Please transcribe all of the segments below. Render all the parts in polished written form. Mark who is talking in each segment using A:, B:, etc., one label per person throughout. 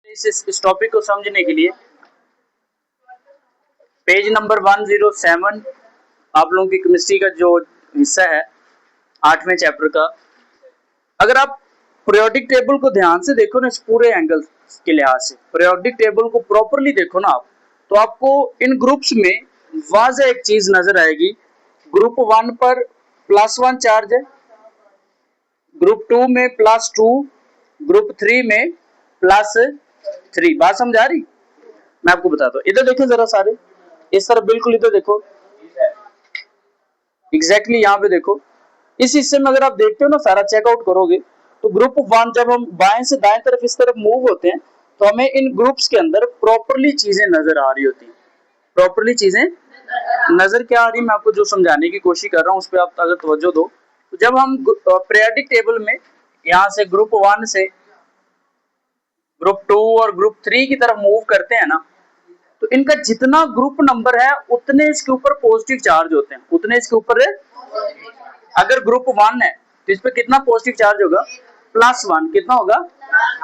A: इस टॉपिक को समझने के लिए पेज नंबर 107 आप लोगों की केमिस्ट्री का जो हिस्सा है 8वें चैप्टर का, अगर आप पीरियोडिक टेबल को ध्यान से देखो ना, इस पूरे एंगल के लिहाज से पीरियोडिक टेबल को प्रॉपरली देखो ना आप, तो आपको इन ग्रुप्स में वाज़ेह एक चीज नजर आएगी। ग्रुप 1 पर +1 चार्ज है, ग्रुप 2 में +2, ग्रुप 3 में +3। बात समझ आ रही? मैं आपको बताता हूँ, इधर देखो जरा सारे, इस तरफ बिल्कुल इधर देखो, एग्जैक्टली यहाँ पे देखो। इस हिस्से में अगर आप देखते हो ना, सारा चेकआउट करोगे तो ग्रुप 1 जब हम बाएं से दाएं तरफ इस तरफ मूव होते हैं तो हमें इन ग्रुप्स के अंदर प्रॉपरली चीजें नजर आ रही होती हैं। प्रॉपरली चीजें नजर क्या आ रही, मैं आपको जो समझाने की कोशिश कर रहा हूँ उस पर आप अगर तवज्जो दो, तो जब हम पीरियोडिक टेबल में यहाँ से ग्रुप 1 से ग्रुप 2 और ग्रुप 3 की तरफ मूव करते हैं ना, तो इनका जितना ग्रुप नंबर है उतने इसके ऊपर पॉजिटिव चार्ज होते हैं, उतने इसके ऊपर। अगर ग्रुप 1 है तो इस पे कितना पॉजिटिव चार्ज होगा? +1। कितना होगा?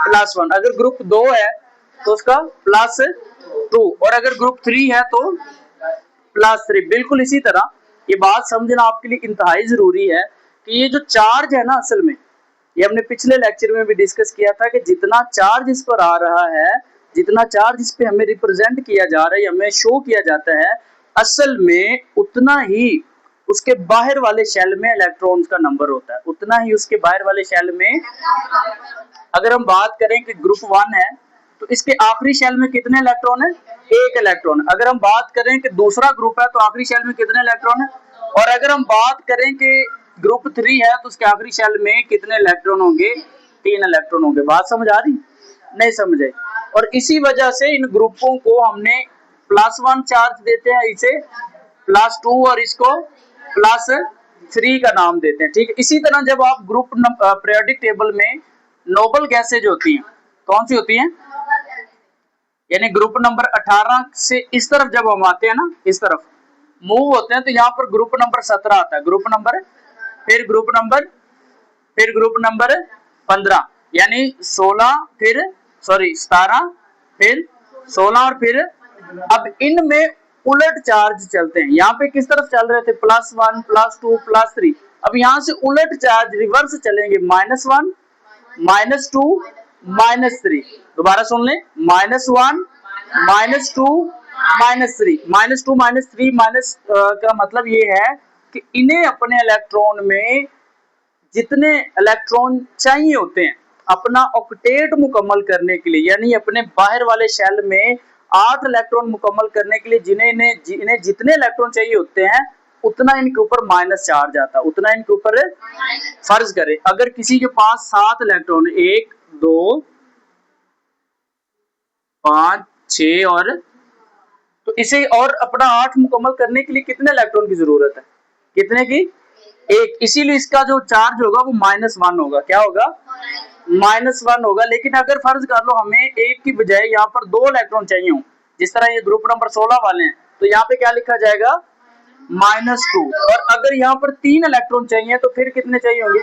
A: +1। अगर ग्रुप 2 है तो उसका +2, और अगर ग्रुप 3 है तो +3। बिल्कुल इसी तरह ये बात समझना आपके लिए इंतहाई जरूरी है कि ये जो चार्ज है ना, असल में ये हमने पिछले लेक्चर में भी डिस्कस किया था कि जितना चार्ज इस पर आ रहा है, जितना चार्ज इस पे हमें रिप्रेजेंट किया जा रहा है, हमें शो किया जाता है, असल में उतना ही उसके बाहर वाले शेल में इलेक्ट्रॉन्स का नंबर होता है, उतना ही उसके बाहर वाले शेल में। अगर हम बात करें कि ग्रुप 1 है तो इसके आखिरी शेल में कितने इलेक्ट्रॉन है? 1 इलेक्ट्रॉन। अगर हम बात करें कि दूसरा ग्रुप है तो आखिरी शेल में कितने इलेक्ट्रॉन है? और अगर हम बात करें कि ग्रुप 3 है तो उसके आखिरी शेल में कितने इलेक्ट्रॉन होंगे? 3 इलेक्ट्रॉन होंगे। बात समझ आ रही? नहीं समझ आई? और इसी वजह से इन ग्रुपों को हमने +1 चार्ज देते हैं, इसे +2 और इसको +3 का नाम देते हैं। ठीक है, इसी तरह जब आप ग्रुप पीरियोडिक टेबल में नोबल गैसेज होती हैं, कौन सी होती हैं? यानी ग्रुप नंबर 18 से इस तरफ जब हम आते हैं ना, इस तरफ मूव होते हैं, तो यहाँ पर ग्रुप नंबर 17 आता है, ग्रुप नंबर, फिर ग्रुप नंबर, फिर ग्रुप नंबर 15, यानी 16, फिर 17, फिर 16 और फिर अब इनमें उलट चार्ज चलते हैं। यहाँ पे किस तरफ चल रहे थे? +1, +2, +3। अब यहाँ से उलट चार्ज रिवर्स चलेंगे, -1, -2, -3। दोबारा सुन लें, -1, -2, -3। -2, -3 माइनस का मतलब ये है कि इन्हें अपने इलेक्ट्रॉन में जितने इलेक्ट्रॉन चाहिए होते हैं अपना ऑक्टेट मुकम्मल करने के लिए, यानी अपने बाहर वाले शेल में 8 इलेक्ट्रॉन मुकम्मल करने के लिए जिन्हें जितने इलेक्ट्रॉन चाहिए होते हैं उतना इनके ऊपर माइनस चार्ज आता है, उतना इनके ऊपर। फर्ज करें अगर किसी के पास 7 इलेक्ट्रॉन, 1, 2, 5, 6 और, तो इसे और अपना 8 मुकम्मल करने के लिए कितने इलेक्ट्रॉन की जरूरत है? कितने की? 1। इसीलिए इसका जो चार्ज होगा वो -1 होगा। क्या होगा? -1 होगा। लेकिन अगर फर्ज कर लो हमें 1 की बजाय यहाँ पर 2 इलेक्ट्रॉन चाहिए हो, जिस तरह ये ग्रुप नंबर 16 वाले हैं, तो यहाँ पे क्या लिखा जाएगा? -2। और अगर यहाँ पर 3 इलेक्ट्रॉन चाहिए तो फिर कितने चाहिए होंगे?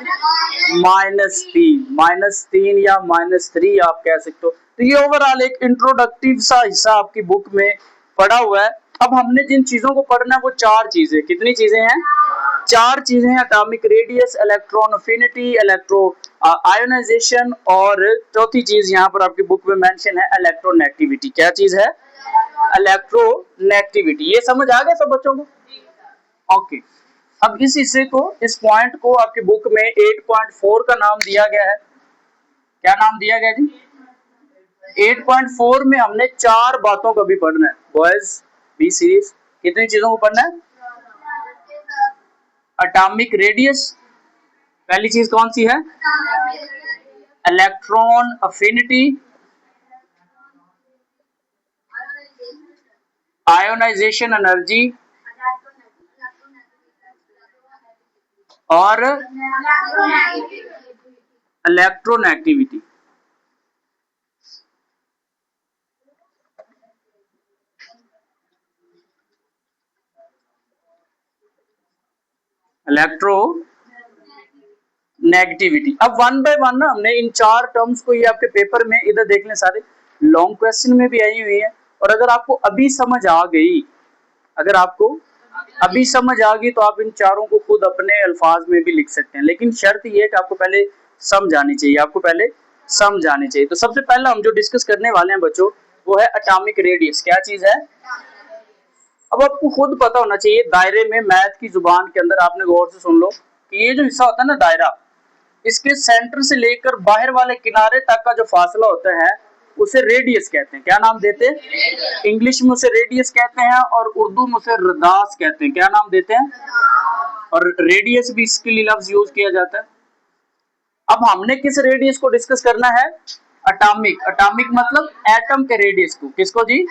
A: -3 या -3 आप कह सकते हो। तो ये ओवरऑल एक इंट्रोडक्टिव सा हिस्सा आपकी बुक में पढ़ा हुआ है। अब हमने जिन चीजों को पढ़ना है वो 4 चीजें, कितनी चीजें हैं? 4 चीजें हैं। Atomic radius, electron affinity, electro ionization, और चौथी चीज यहाँ पर आपकी बुक में मेंशन है इलेक्ट्रोनेगेटिविटी। क्या चीज है? इलेक्ट्रोनेगेटिविटी। ये समझ आ गया सब बच्चों को? ओके। अब इस हिस्से को, इस पॉइंट को आपकी बुक में 8.4 का नाम दिया गया है। क्या नाम दिया गया जी? 8.4 में हमने 4 बातों का भी पढ़ना है। बॉयज बी सीरीज, कितनी चीजों को पढ़ना है? एटॉमिक रेडियस, पहली चीज कौन सी है? इलेक्ट्रॉन अफिनिटी, आयोनाइजेशन एनर्जी, और इलेक्ट्रोनेगेटिविटी। इलेक्ट्रोनेगेटिविटी। अब वन बाय वन ना हमने इन 4 टर्म्स को, ये आपके पेपर में इधर देख लें सारे, लॉन्ग क्वेश्चन में भी आई हुई है। और अगर आपको अभी समझ आ गई, अगर आपको अभी समझ आ गई तो आप इन चारों को खुद अपने अल्फाज में भी लिख सकते हैं, लेकिन शर्त ये है कि आपको पहले समझ आनी चाहिए, आपको पहले समझ आनी चाहिए। तो सबसे पहला हम जो डिस्कस करने वाले हैं बच्चों, वो है एटॉमिक रेडियस। क्या चीज है? अब आपको खुद पता होना चाहिए, दायरे में मैथ की जुबान के अंदर आपने गौर से सुन लो कि ये जो हिस्सा होता है ना दायरा, इसके सेंटर से लेकर बाहर वाले किनारे तक का जो फासला होता है उसे रेडियस कहते हैं। क्या नाम देते हैं? इंग्लिश में उसे रेडियस कहते हैं और उर्दू में उसे रदास कहते हैं। क्या नाम देते हैं? और रेडियस भी इसके लिए लफ्ज यूज किया जाता है। अब हमने किस रेडियस को डिस्कस करना है? एटॉमिक। एटॉमिक मतलब एटम के रेडियस को। किसको जी?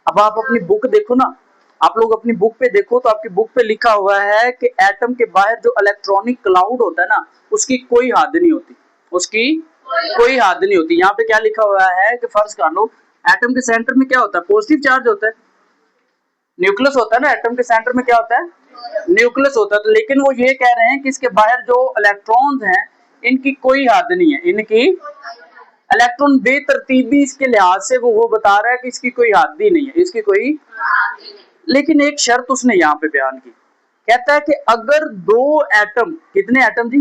A: अब आप अपनी बुक देखो ना, आप लोग अपनी बुक पे देखो तो आपकी बुक पे लिखा हुआ है कि एटम के बाहर जो इलेक्ट्रॉनिक क्लाउड होता है ना, उसकी कोई हद नहीं होती, उसकी कोई हद नहीं होती। यहाँ पे क्या लिखा हुआ है कि फर्ज कर लो एटम के सेंटर में क्या होता है? पॉजिटिव चार्ज होता है, न्यूक्लियस होता है ना। एटम के सेंटर में क्या होता है? न्यूक्लियस होता है। तो लेकिन वो ये कह रहे हैं कि इसके बाहर जो इलेक्ट्रॉन्स हैं इनकी कोई हद नहीं है, इनकी इलेक्ट्रॉन बेतरतीबी इसके लिहाज से वो बता रहा है कि इसकी कोई हद ही नहीं है, इसकी कोई। लेकिन एक शर्त उसने यहाँ पे बयान की, कहता है कि अगर दो एटम, कितने एटम जी?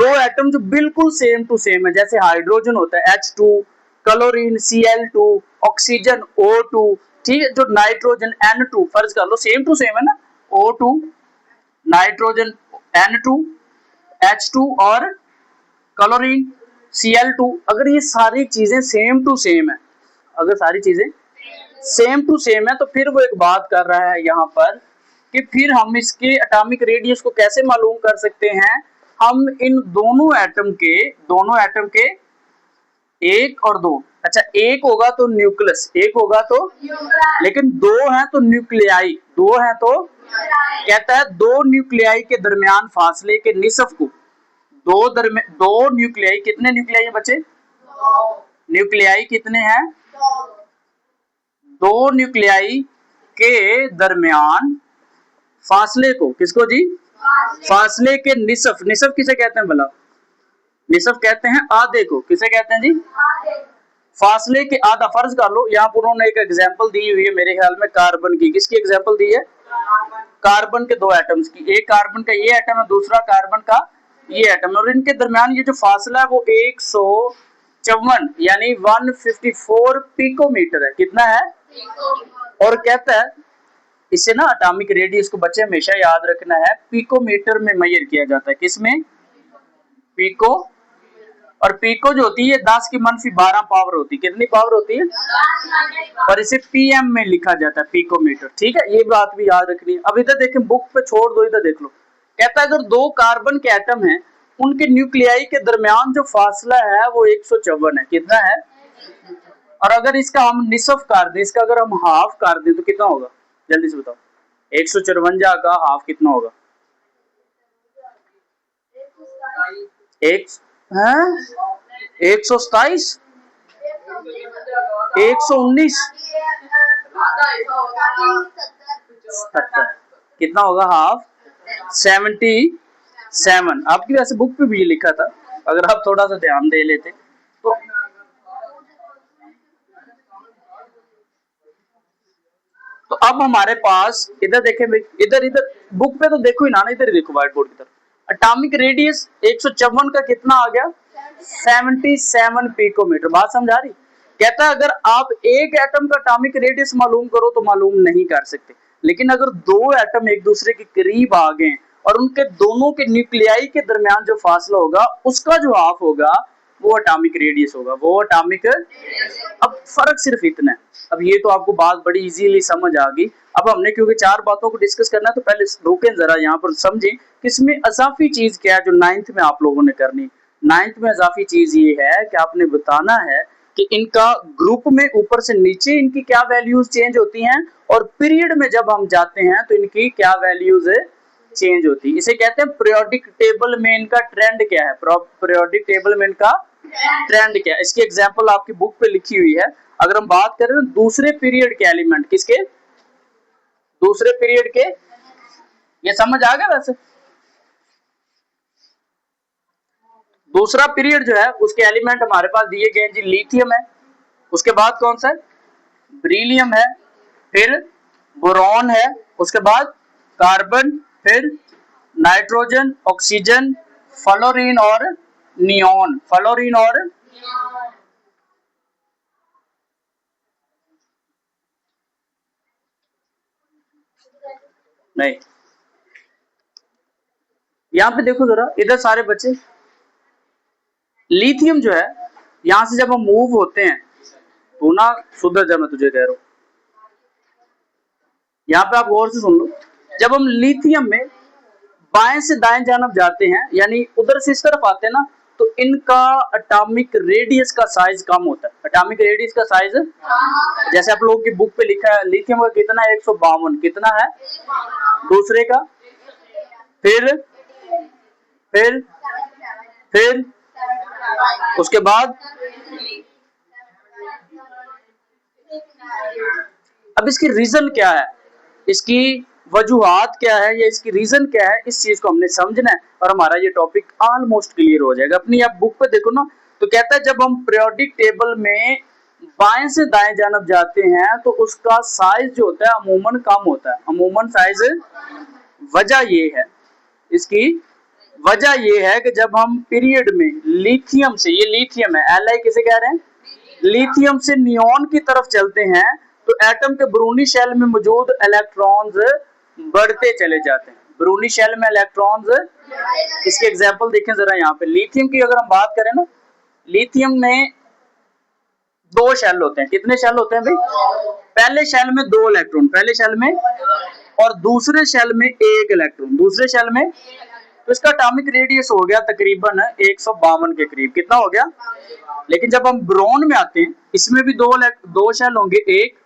A: दो एटम जो बिल्कुल सेम टू सेम है, जैसे हाइड्रोजन होता है H2, chlorine Cl2, oxygen O2, ठीक है, जो नाइट्रोजन N2, फर्ज कर लो सेम टू सेम है ना, O2, नाइट्रोजन N2, H2 और क्लोरीन Cl2, अगर ये सारी चीजें सेम टू सेम है, अगर सारी चीजें सेम टू सेम है, तो फिर वो एक बात कर रहा है यहाँ पर कि फिर हम इसके एटॉमिक रेडियस को कैसे मालूम कर सकते हैं? हम इन दोनों एटम के एक और दो, अच्छा एक होगा तो न्यूक्लियस, एक होगा तो, लेकिन दो हैं तो न्यूक्लियाई, दो हैं तो, कहता है दो न्यूक्लियाई के दरमियान फासले के निसफ को, दो न्यूक्लियाई, कितने न्यूक्लियाई है बच्चे? न्यूक्लियाई कितने हैं? दो न्यूक्लियाई के दरमियान फासले को, किसको जी? फासले के निसफ। निसफ किसे कहते हैं भला? निसफ कहते हैं आधे को। किसे कहते हैं जी? फासले के आधा। फर्ज कर लो यहाँ पर उन्होंने एक एग्जांपल दी हुई है मेरे ख्याल में कार्बन की। किसकी एग्जांपल दी है? कार्बन के दो एटम्स की। एक कार्बन का ये एटम है, दूसरा कार्बन का ये एटम है, और इनके दरमियान ये जो फासला है वो 154 यानी 154 पिकोमीटर है। कितना है? और कहता है इससे ना एटॉमिक रेडियस को बच्चे हमेशा याद रखना है, पिकोमीटर में मेजर किया जाता है। किसमें? पिको। और पिको जो होती है 10 की -12 पावर होती है। कितनी पावर होती है? और इसे पीएम में लिखा जाता है, पिकोमीटर। ठीक है, ये बात भी याद रखनी है। अब इधर देखें, बुक पे छोड़ दो, इधर देख लो। कहता है अगर दो कार्बन के एटम हैं उनके न्यूक्लियाई के दरमियान जो फासला है वो 154 है। कितना है? और अगर इसका हम निसफ कर दें, इसका अगर हम हाफ कर दें तो कितना होगा? जल्दी से बताओ, 154 का हाफ कितना होगा? एक है 127, 119, 70, कितना होगा हाफ? 77। आपकी वैसे बुक पे भी ये लिखा था, अगर आप थोड़ा सा ध्यान दे लेते तो अब हमारे पास इधर देखें, इधर इधर बुक पे तो देखो ही ना, इधर ही देखो व्हाइट बोर्ड की तरफ। एटॉमिक रेडियस 154 का कितना आ गया? 77 पिकोमीटर। बात समझ आ रही? कहता है अगर आप एक एटम का एटॉमिक रेडियस मालूम करो तो मालूम नहीं कर सकते, लेकिन अगर दो एटम एक दूसरे के करीब आ गए और उनके दोनों के न्यूक्लियाई के दरमियान जो फासला होगा उसका जो हाफ होगा वो एटॉमिक रेडियस होगा, वो एटॉमिक। अब फर्क सिर्फ इतना है। अब ये तो आपको बात बड़ी इजीली समझ आ गई। अब हमने क्योंकि चार बातों को डिस्कस करना है तो पहले रुकें जरा, यहाँ पर समझें कि इसमें अजाफी चीज क्या है जो 9th में आप लोगों ने करनी। 9th में अजाफी चीज ये है कि आपने बताना है कि इनका ग्रुप में ऊपर से नीचे इनकी क्या वैल्यूज चेंज होती हैं, और पीरियड में जब हम जाते हैं तो इनकी क्या वैल्यूज चेंज होती है। इसे कहते हैं पीरियोडिक टेबल में इनका ट्रेंड क्या है, पीरियोडिक टेबल में इनका ट्रेंड क्या है। इसकी एग्जांपल आपकी बुक पे लिखी हुई है। अगर हम बात करें दूसरे पीरियड के एलिमेंट, किसके? दूसरे पीरियड के, ये समझ आ गया? वैसे दूसरा पीरियड जो है उसके एलिमेंट हमारे पास दिए गए जी, लिथियम है, उसके बाद कौन सा है, बेरिलियम है, फिर बोरॉन है, उसके बाद कार्बन, फिर नाइट्रोजन, ऑक्सीजन, फ्लोरीन और नियॉन। फ्लोरीन और नहीं, यहां पे देखो जरा, इधर सारे बच्चे, लिथियम जो है यहां से जब हम मूव होते हैं तो ना, सुधर जा, मैं तुझे कह रहा हूं, यहाँ पे आप गौर से सुन लो, जब हम लिथियम में बाएं से दाएं जानब जाते हैं, यानी उधर से इस तरफ आते हैं ना, तो इनका एटॉमिक रेडियस का साइज कम होता है। एटॉमिक रेडियस का साइज, जैसे आप लोगों की बुक पे लिखा है, लिथियम का कितना है, 152, कितना है दूसरे का, फिर फिर फिर उसके बाद, अब इसकी रीजन क्या है, इसकी वजूहात क्या है, या इसकी रीजन क्या है, इस चीज को हमने समझना है और हमारा ये टॉपिक ऑलमोस्ट क्लियर हो जाएगा। अपनी आप बुक पे देखो ना, तो कहता है जब हम पीरियोडिक टेबल में बाएं से दाएं जानब जाते हैं तो उसका साइज जो होता है अमूमन कम होता है, अमूमन साइज। वजह ये है, इसकी वजह ये है कि जब हम पीरियड में लिथियम से, ये लिथियम है, Li किसे कह रहे हैं, लिथियम से नियॉन की तरफ चलते हैं, तो एटम के ब्रूनी शेल में मौजूद इलेक्ट्रॉन्स बढ़ते चले जाते हैं। ब्रूनी शेल में इलेक्ट्रॉन्स, इसके एग्जांपल देखें जरा, यहाँ पे लिथियम की अगर हम बात करें ना, लिथियम में दो शेल होते हैं, कितने शेल होते हैं भाई, पहले शेल में 2 इलेक्ट्रॉन, पहले शेल में, और दूसरे शेल में 1 इलेक्ट्रॉन, दूसरे शेल में, तो इसका एटॉमिक रेडियस हो गया तकरीबन 152 के करीब, कितना हो गया। लेकिन जब हम ब्रोन में आते हैं, इसमें भी दो शेल होंगे, एक,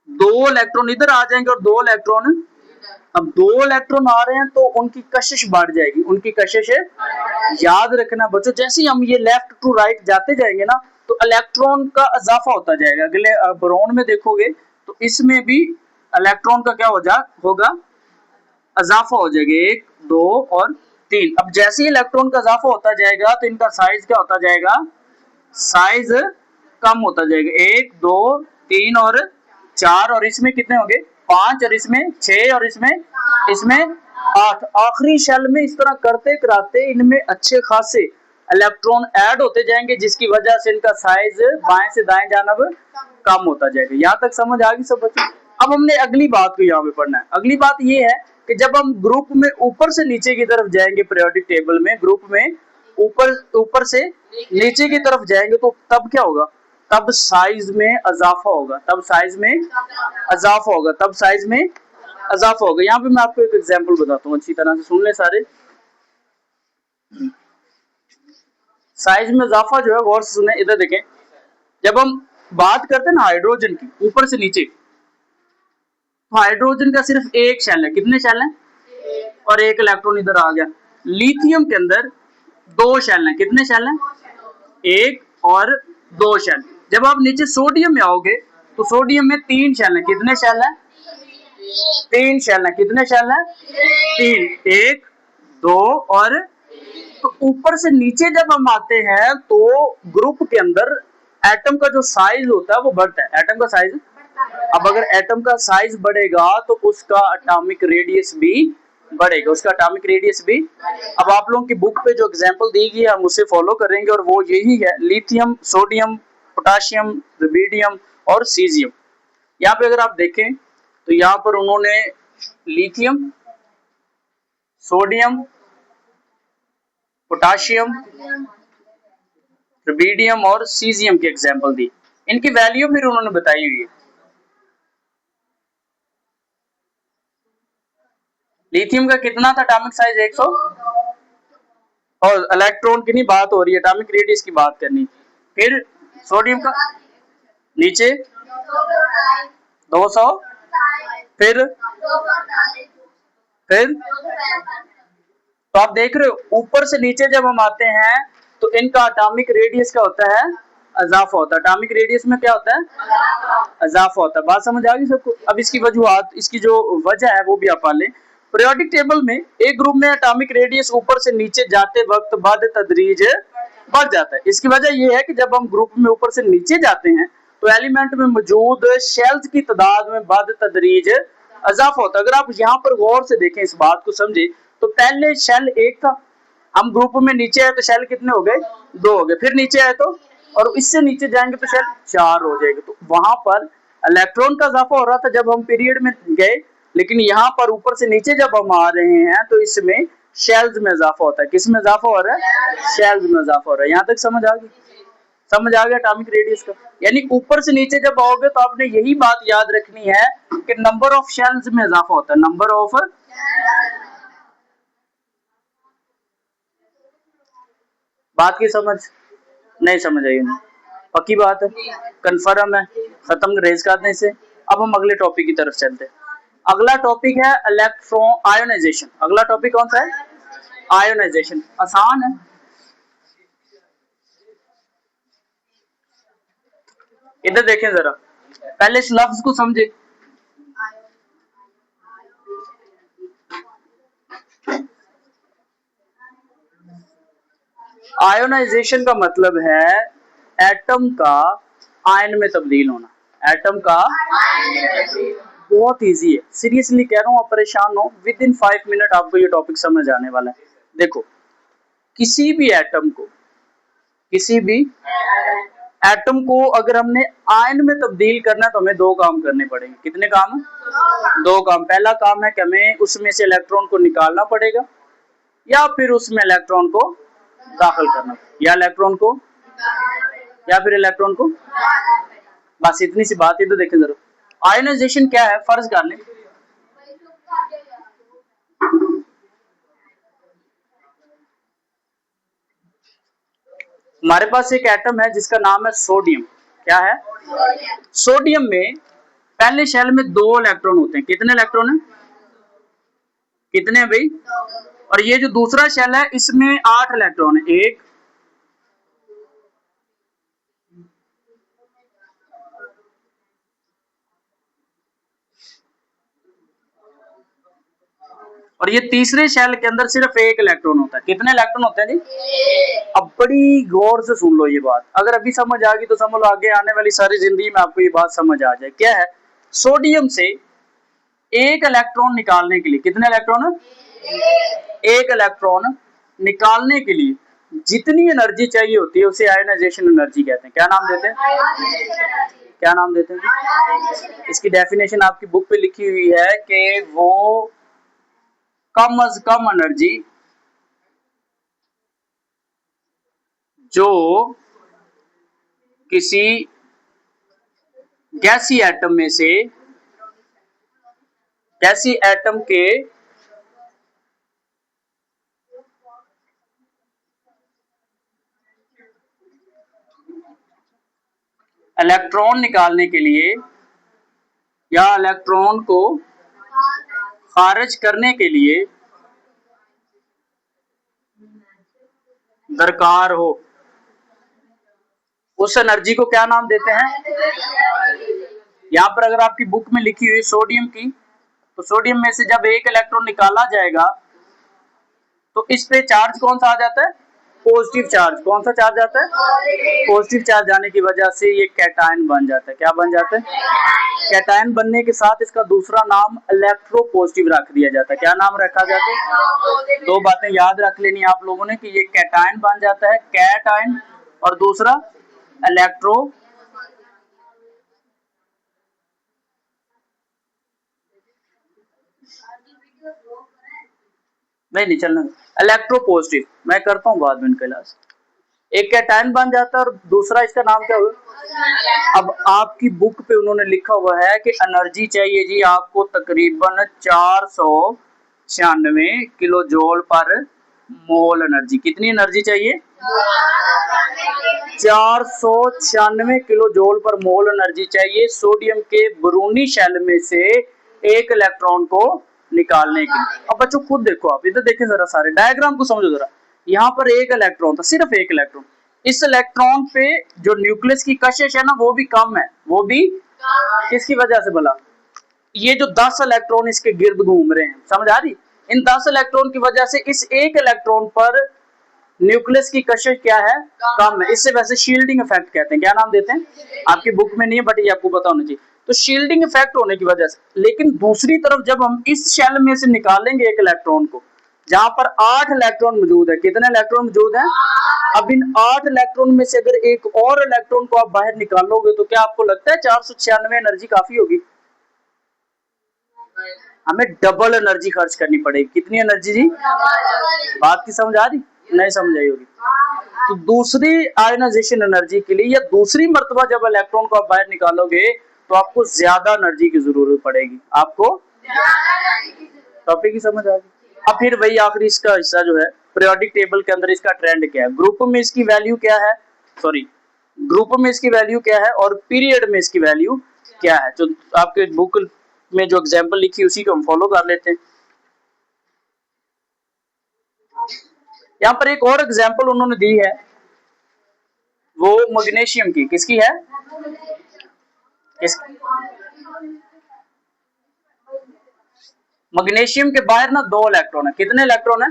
A: 2 इलेक्ट्रॉन इधर आ जाएंगे और 2 इलेक्ट्रॉन, अब 2 इलेक्ट्रॉन आ रहे हैं तो उनकी कशिश बढ़ जाएगी, उनकी कशिश है, याद रखना बच्चों, जैसे ही हम ये लेफ्ट टू राइट जाते जाएंगे ना, तो इलेक्ट्रॉन का इजाफा होता जाएगा। अगले ब्रोन में देखोगे तो इसमें भी इलेक्ट्रॉन का क्या होगा, इजाफा हो जाएगा, 1 2 और 3। अब जैसे ही इलेक्ट्रॉन का इजाफा होता जाएगा तो इनका साइज क्या होता जाएगा, साइज कम होता जाएगा, 1 2 3 और 4, और इसमें कितने होंगे, 5, और इसमें 6, और इसमें 8। आखिरी शेल में इस तरह करते कराते इनमें अच्छे खासे इलेक्ट्रॉन ऐड होते जाएंगे, जिसकी वजह से इनका साइज बाएं से दाएं जानब कम होता जाएगा। यहाँ तक समझ आ गई सब बच्चों। अब हमने अगली बात को यहाँ पे पढ़ना है। अगली बात ये है कि जब हम ग्रुप में ऊपर से नीचे की तरफ जाएंगे, पीरियोडिक टेबल में ग्रुप में ऊपर से नीचे की तरफ जाएंगे, तो तब क्या होगा, तब साइज में इजाफा होगा, तब साइज में इजाफा होगा, तब साइज में इजाफा होगा। यहाँ पे मैं आपको एक एग्जांपल बताता हूँ, अच्छी तरह से सुन ले सारे। साइज में इजाफा जो है, गौर से सुने, इधर देखें, जब हम बात करते हैं ना हाइड्रोजन की, ऊपर से नीचे, तो हाइड्रोजन का सिर्फ एक शेल है, कितने शेल हैं, और 1 इलेक्ट्रॉन इधर आ गया। लिथियम के अंदर 2 शेल हैं, कितने शेल हैं, 1 और 2 शेल। जब आप नीचे सोडियम में आओगे तो सोडियम में 3 शेल हैं, कितने शेल हैं, 3 शेल हैं, कितने शेल हैं, 3, 1 2 और, तो ऊपर से नीचे जब हम आते हैं तो ग्रुप के अंदर एटम का जो साइज होता है वो बढ़ता है, एटम का साइज। अब अगर एटम का साइज बढ़ेगा तो उसका एटॉमिक रेडियस भी बढ़ेगा, उसका एटॉमिक रेडियस भी। अब आप लोगों की बुक पे जो एग्जांपल दी गई है हम उसे फॉलो करेंगे, और वो यही है, लिथियम, सोडियम, पोटाशियम, रुबिडियम और सीजियम। यहाँ पे अगर आप देखें तो यहाँ पर उन्होंने लिथियम, सोडियम, पोटाशियम, रुबिडियम और सीजियम के एग्जांपल दी, इनकी वैल्यू फिर उन्होंने बताई हुई है। लिथियम का कितना था एटॉमिक साइज, 100, और इलेक्ट्रॉन की नहीं बात हो रही है, एटॉमिक रेडियस की बात करनी। फिर सोडियम का नीचे 200, फिर तो आप देख रहे हो ऊपर से नीचे जब हम आते हैं तो इनका एटॉमिक रेडियस क्या होता है, इजाफा होता है। एटॉमिक रेडियस में क्या होता है, इजाफा होता है। बात समझ आ गई सबको। अब इसकी वजूहात, इसकी जो वजह है वो भी आप पा लें। पीरियोडिक टेबल में एक ग्रुप में एटॉमिक रेडियस ऊपर से नीचे जाते वक्त बाद तदरीज बढ़ जाता है। इसकी वजह यह है कि जब हम ग्रुप में ऊपर से नीचे जाते हैं तो एलिमेंट में मौजूद शेल्स की तादाद में बद तदरीज इजाफा होता है। अगर आप यहाँ पर गौर से देखें, इस बात को समझे, तो पहले शेल एक था, हम ग्रुप में नीचे आए तो शेल कितने हो गए, 2 हो गए, फिर नीचे आए तो, और इससे नीचे जाएंगे तो शेल 4 हो जाएगी। तो वहां पर इलेक्ट्रॉन का इजाफा हो रहा था जब हम पीरियड में गए, लेकिन यहाँ पर ऊपर से नीचे जब हम आ रहे हैं तो इसमें शेल्स में इजाफा होता है। किस में इजाफा हो रहा है, शेल्स में इजाफा हो रहा है। यहाँ तक समझ आ गई? समझ आ गया एटॉमिक रेडियस का? यानी ऊपर से नीचे जब आओगे तो आपने यही बात याद रखनी है कि नंबर ऑफ शेल्स में इजाफा होता है, नंबर ऑफ। बात की समझ नहीं समझ आई? पक्की बात है, कंफर्म है, खत्म रेज कर दें इसे। अब हम अगले टॉपिक की तरफ चलते हैं। अगला टॉपिक है इलेक्ट्रॉन आयोनाइजेशन। अगला टॉपिक कौन सा है, आयोनाइजेशन। आसान है, इधर देखें जरा, पहले इस लफ्ज को समझे। आयोनाइजेशन का मतलब है एटम का आयन में तब्दील होना। एटम का बहुत इजी है, सीरियसली कह रहा हूं, आप परेशान हो, विद इन 5 मिनट आपको ये टॉपिक समझ आने वाला है। देखो, किसी भी एटम को अगर हमने आयन में तब्दील करना है तो हमें 2 काम करने पड़ेंगे। कितने काम? 2 काम। पहला काम है कि हमें उसमें से इलेक्ट्रॉन को निकालना पड़ेगा, या फिर उसमें इलेक्ट्रॉन को दाखिल करना, या फिर इलेक्ट्रॉन को। बस इतनी सी बात है। तो देखें जरा आयोनाइजेशन क्या है। फर्ज कर लें हमारे पास एक एटम है जिसका नाम है सोडियम। क्या है? सोडियम में पहले शेल में 2 इलेक्ट्रॉन होते हैं। कितने इलेक्ट्रॉन है? कितने हैं भाई? और ये जो दूसरा शेल है इसमें 8 इलेक्ट्रॉन है। 1 और ये तीसरे शेल के अंदर सिर्फ 1 इलेक्ट्रॉन होता है। कितने इलेक्ट्रॉन होते हैं जी? अब बड़ी गौर से सुन लो ये बात, अगर अभी समझ आ गई तो समझ लो आगे आने वाली सारी जिंदगी में आपको ये बात समझ आ जाए। क्या है? सोडियम से 1 इलेक्ट्रॉन निकालने के लिए, कितने इलेक्ट्रॉन? 1 इलेक्ट्रॉन निकालने के लिए जितनी एनर्जी चाहिए होती है उसे आयोनाइजेशन एनर्जी कहते हैं। क्या नाम देते हैं? क्या नाम देते हैं? इसकी डेफिनेशन आपकी बुक पे लिखी हुई है कि वो कम अज कम एनर्जी जो किसी गैसी एटम में से, गैसी एटम के इलेक्ट्रॉन निकालने के लिए या इलेक्ट्रॉन को खारिज करने के लिए दरकार हो, उस एनर्जी को क्या नाम देते हैं? यहां पर अगर आपकी बुक में लिखी हुई सोडियम की, तो सोडियम में से जब 1 इलेक्ट्रॉन निकाला जाएगा तो इस पे चार्ज कौन सा आ जाता है? Positive charge. कौन सा चार्ज आता है? पॉजिटिव चार्ज आने की वजह से ये कैटायन बन जाता है। क्या बन जाता है? कैटायन बनने के साथ इसका दूसरा नाम इलेक्ट्रोपॉजिटिव रख दिया जाता है। क्या नाम रखा जाता है? 2 बातें याद रख लेनी आप लोगों ने कि ये कैटायन बन जाता है, कैटायन, और दूसरा इलेक्ट्रो। नहीं चलना, इलेक्ट्रोपॉजिटिव मैं करता हूँ बाद में क्लास। एक कैटायन बन जाता है और दूसरा इसका नाम क्या हुआ? अब आपकी बुक पे उन्होंने लिखा हुआ है कि एनर्जी चाहिए जी आपको तकरीबन 496 किलो जूल पर मोल एनर्जी। कितनी एनर्जी चाहिए? 496 किलो जूल पर मोल एनर्जी चाहिए सोडियम के बरूनी शेल में से 1 इलेक्ट्रॉन को निकालने के लिए। अब बच्चों खुद देखो, आप इधर देखें जरा, सारे डायग्राम को समझो जरा। यहाँ पर 1 इलेक्ट्रॉन था, सिर्फ 1 इलेक्ट्रॉन। इस इलेक्ट्रॉन पे जो न्यूक्लियस की कशिश है ना वो भी कम है। वो भी किसकी वजह से? भला ये जो 10 इलेक्ट्रॉन इसके गिर्द घूम रहे हैं, समझ आ रही? इन 10 इलेक्ट्रॉन की वजह से इस 1 इलेक्ट्रॉन पर न्यूक्लियस की कशिश क्या है, कम है। इससे वैसे शील्डिंग इफेक्ट कहते हैं। क्या नाम देते हैं, आपकी बुक में नहीं है बट ये आपको पता होना चाहिए। तो शील्डिंग इफेक्ट होने की वजह से। लेकिन दूसरी तरफ जब हम इस शेल में से निकालेंगे एक इलेक्ट्रॉन को, जहां पर 8 इलेक्ट्रॉन मौजूद है, कितने इलेक्ट्रॉन मौजूद हैं, अब इन 8 इलेक्ट्रॉन में से अगर एक और इलेक्ट्रॉन को आप बाहर निकालोगे तो क्या आपको लगता है 496 एनर्जी काफी होगी? हमें डबल एनर्जी खर्च करनी पड़ेगी। कितनी एनर्जी जी, बात की समझ आ रही, नहीं समझ आई होगी। तो दूसरी आयोनाइजेशन एनर्जी के लिए या दूसरी मर्तबा जब इलेक्ट्रॉन को आप बाहर निकालोगे तो आपको ज्यादा एनर्जी की जरूरत पड़ेगी। आपको टॉपिक की समझ आ गई। अब फिर वही आखिरी इसका हिस्सा जो है, पीरियोडिक टेबल के अंदर इसका ट्रेंड क्या है, ग्रुप में इसकी वैल्यू क्या है, सॉरी ग्रुप में इसकी वैल्यू क्या है और पीरियड में इसकी वैल्यू क्या है। जो आपके बुक में जो एग्जांपल लिखी उसी को हम फॉलो कर लेते हैं। यहाँ पर एक और एग्जांपल उन्होंने दी है, वो मैग्नीशियम की। किसकी है, मैग्नीशियम के बाहर ना 2 इलेक्ट्रॉन है। कितने इलेक्ट्रॉन है,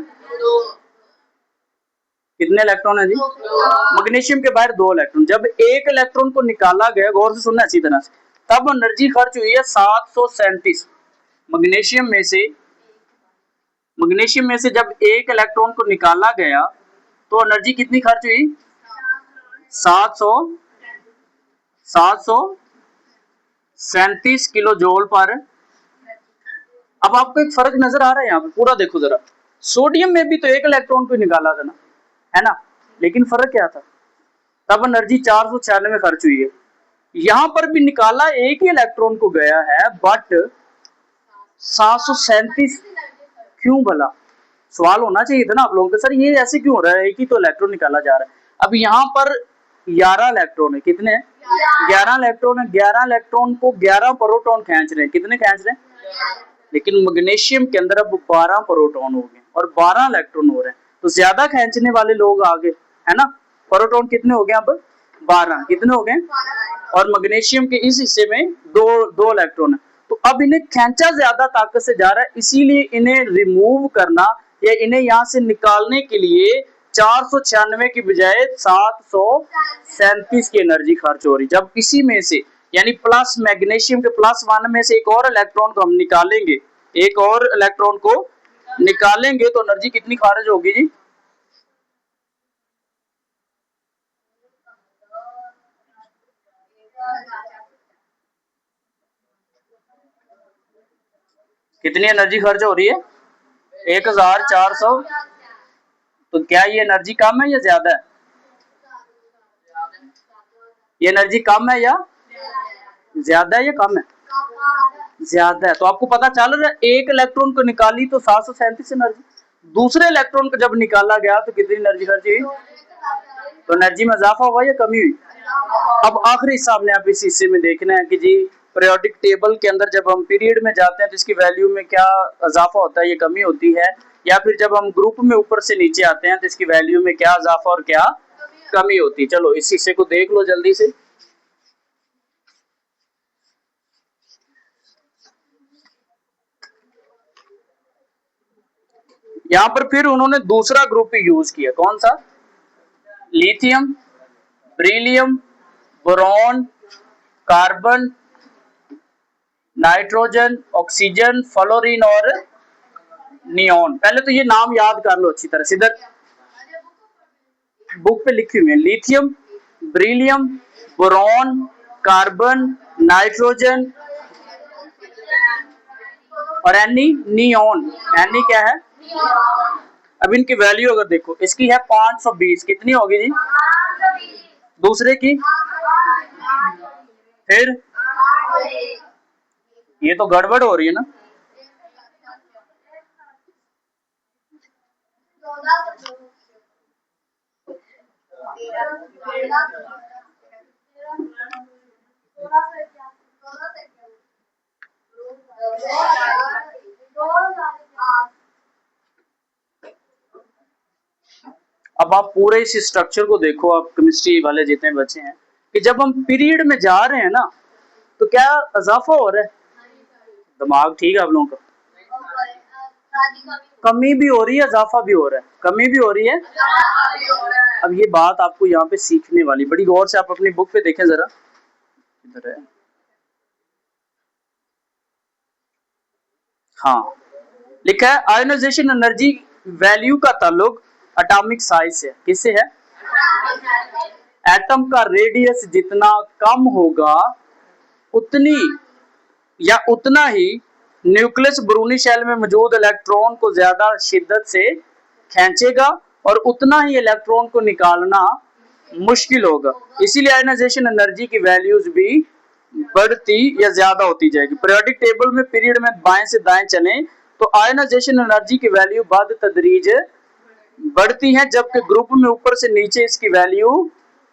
A: कितने इलेक्ट्रॉन है जी, मैग्नीशियम के बाहर 2 इलेक्ट्रॉन। जब एक इलेक्ट्रॉन को निकाला गया, गौर से सुनना अच्छी तरह से, तब एनर्जी खर्च हुई है 737। मैग्नीशियम में से जब एक इलेक्ट्रॉन को निकाला गया तो एनर्जी कितनी खर्च हुई, 737 किलो जूल पर। अब आपको एक फर्क नजर आ रहा है यहाँ पे, पूरा देखो जरा। सोडियम में भी तो एक इलेक्ट्रॉन को निकाला था ना, है ना, लेकिन फर्क क्या था, तब एनर्जी 496 खर्च हुई है। यहां पर भी निकाला एक ही इलेक्ट्रॉन को गया है बट 737 क्यों भला? सवाल होना चाहिए था ना आप लोगों के, सर ये ऐसे क्यों हो रहा है, एक ही तो इलेक्ट्रॉन निकाला जा रहा है। अब यहाँ पर 11 इलेक्ट्रॉन है। कितने, 11 इलेक्ट्रॉन है। 11 इलेक्ट्रॉन को 11 प्रोटॉन खींच रहे हैं। कितने खींच रहे हैं, लेकिन मैग्नीशियम के अंदर अब 12 प्रोटॉन हो गए और 12 इलेक्ट्रॉन हो रहे हैं, तो ज्यादा खींचने वाले लोग आगे, है ना। प्रोटॉन कितने हो गए, अब 12, कितने हो गए, और मैग्नीशियम के इस हिस्से में दो इलेक्ट्रॉन है। तो अब इन्हें खींचा ज्यादा ताकत से जा रहा है, इसीलिए इन्हें रिमूव करना या इन्हें यहां से निकालने के लिए 496 की बजाय 737 की एनर्जी खर्च हो रही। जब इसी में से यानी प्लस मैग्नीशियम के +1 में से एक और इलेक्ट्रॉन को हम निकालेंगे, एक और इलेक्ट्रॉन को निकालेंगे तो एनर्जी कितनी खारिज होगी जी, कितनी एनर्जी खर्च हो रही है, 1400। तो क्या ये एनर्जी कम है या ज्यादा है, ये एनर्जी कम है या ज्यादा है या कम है, ज्यादा है। तो आपको पता चल रहा है, एक इलेक्ट्रॉन को निकाली तो 737 एनर्जी, दूसरे इलेक्ट्रॉन को जब निकाला गया तो कितनी एनर्जी खर्च हुई, तो एनर्जी में इजाफा हुआ या कमी हुई। अब आखिरी हिस्सा हमने आप इस हिस्से में देखना है कि जी पीरियोडिक टेबल के अंदर जब हम पीरियड में जाते हैं तो इसकी वैल्यू में क्या इजाफा होता है, ये कमी होती है, या फिर जब हम ग्रुप में ऊपर से नीचे आते हैं तो इसकी वैल्यू में क्या इजाफा और क्या कमी होती है। चलो इस हिस्से को देख लो जल्दी से। यहां पर फिर उन्होंने दूसरा ग्रुप यूज किया, कौन सा, lithium, beryllium, boron, carbon, nitrogen, oxygen, fluorine और नियोन। पहले तो ये नाम याद कर लो अच्छी तरह से, इधर बुक पे लिखी हुई है, lithium, beryllium, boron, carbon, nitrogen और नियोन। क्या है, अब इनकी वैल्यू अगर देखो, इसकी है 520, कितनी होगी जी, दूसरे की, फिर ये तो गड़बड़ हो रही है ना। अब आप पूरे इस स्ट्रक्चर को देखो, आप केमिस्ट्री वाले जितने बच्चे हैं, कि जब हम पीरियड में जा रहे हैं ना तो क्या इजाफा हो रहा है, दिमाग ठीक है आप लोगों का, कमी भी हो रही है, इजाफा भी हो रहा है, कमी भी हो रही है। अब ये बात आपको यहाँ पे सीखने वाली, बड़ी गौर से आप अपनी बुक पे देखें जरा, इधर है, हाँ लिखा है आयोनाइजेशन एनर्जी वैल्यू का ताल्लुक एटॉमिक साइज से, किससे है? एटम का रेडियस जितना कम होगा उतनी या उतना ही न्यूक्लियस ब्रूनी शेल में मौजूद इलेक्ट्रॉन को ज्यादा शिद्दत से खींचेगा और उतना ही इलेक्ट्रॉन को निकालना मुश्किल होगा, इसीलिए आयोनाइजेशन एनर्जी की वैल्यूज भी बढ़ती या ज्यादा होती जाएगी। पीरियोडिक टेबल में पीरियड में बाएं से दाएं चलें तो आयोनाइजेशन एनर्जी की वैल्यू बाद तदरीज बढ़ती है, जबकि ग्रुप में ऊपर से नीचे इसकी वैल्यू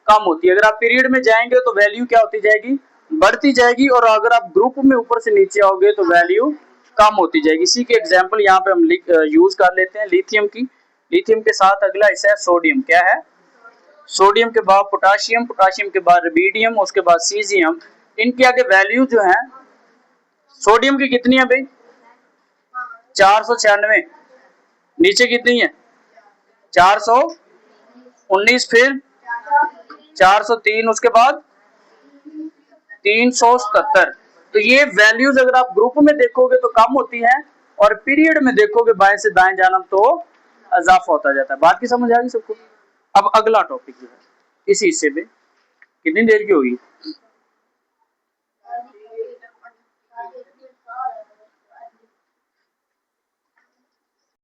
A: कम होती है। अगर आप पीरियड में जाएंगे तो वैल्यू क्या होती जाएगी? बढ़ती जाएगी, और अगर आप ग्रुप में ऊपर से नीचे आओगे तो वैल्यू कम होती जाएगी। इसी के एग्जांपल यहाँ पे हम यूज कर लेते हैं लिथियम की। लिथियम के साथ अगला हिस्सा है सोडियम। क्या है? सोडियम के बाद पोटाशियम, पोटाशियम के बाद रुबिडियम, उसके बाद सीजियम। इनकी आगे वैल्यू जो है, सोडियम की कितनी है भाई? 496। नीचे कितनी है? 419, फिर 403, उसके बाद 377। तो ये वैल्यूज अगर आप ग्रुप में देखोगे तो कम होती है, और पीरियड में देखोगे बाएं से दाएं जाना तो इजाफा होता जाता है। बात की समझ आ गई सबको? अब अगला टॉपिक जो है इस हिस्से में, कितनी देर की होगी?